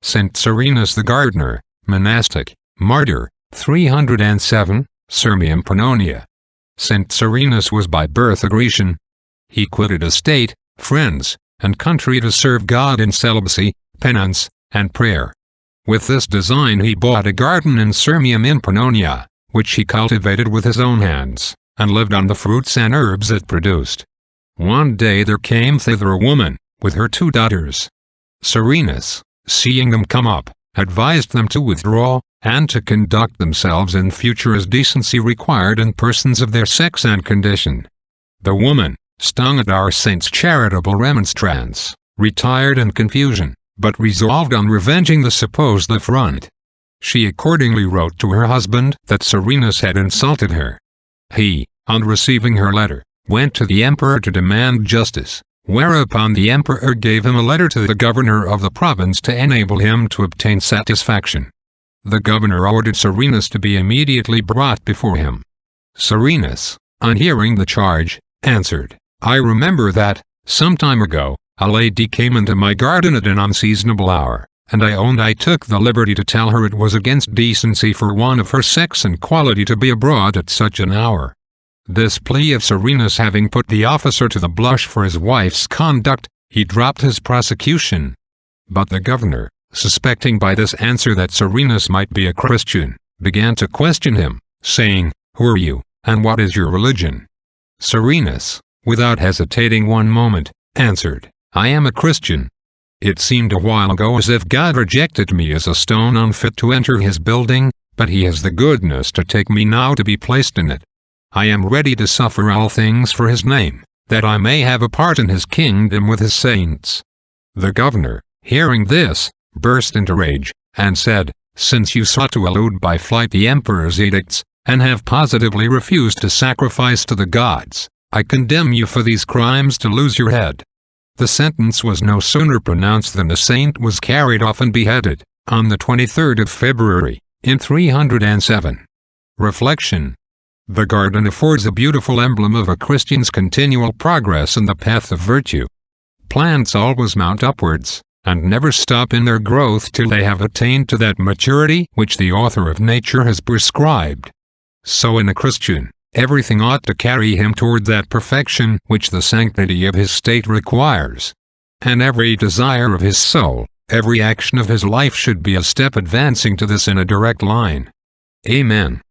St. Serenus the Gardener, Monastic, Martyr, 307, Sirmium Pannonia. St. Serenus was by birth a Grecian. He quitted estate, friends, and country to serve God in celibacy, penance, and prayer. With this design he bought a garden in Sirmium in Pannonia, which he cultivated with his own hands, and lived on the fruits and herbs it produced. One day there came thither a woman, with her 2 daughters. Serenus, seeing them come up, advised them to withdraw, and to conduct themselves in future as decency required in persons of their sex and condition. The woman, stung at our saint's charitable remonstrance, retired in confusion, but resolved on revenging the supposed affront. She accordingly wrote to her husband that Serenus had insulted her. He, on receiving her letter, went to the emperor to demand justice, whereupon the emperor gave him a letter to the governor of the province to enable him to obtain satisfaction. The governor ordered Serenus to be immediately brought before him. Serenus, on hearing the charge, answered, "I remember that, some time ago, a lady came into my garden at an unseasonable hour, and I owned I took the liberty to tell her it was against decency for one of her sex and quality to be abroad at such an hour." This plea of Serenus having put the officer to the blush for his wife's conduct, he dropped his prosecution. But the governor, suspecting by this answer that Serenus might be a Christian, began to question him, saying, "Who are you, and what is your religion?" Serenus, without hesitating one moment, answered, "I am a Christian." It seemed a while ago as if God rejected me as a stone unfit to enter his building, but he has the goodness to take me now to be placed in it. I am ready to suffer all things for his name, that I may have a part in his kingdom with his saints. The governor, hearing this, burst into rage, and said, "Since you sought to elude by flight the emperor's edicts, and have positively refused to sacrifice to the gods, I condemn you for these crimes to lose your head." The sentence was no sooner pronounced than the saint was carried off and beheaded, on the 23rd of February, in 307. Reflection. The garden affords a beautiful emblem of a Christian's continual progress in the path of virtue. Plants always mount upwards, and never stop in their growth till they have attained to that maturity which the author of nature has prescribed. So in a Christian, everything ought to carry him toward that perfection which the sanctity of his state requires. And every desire of his soul, every action of his life should be a step advancing to this in a direct line. Amen.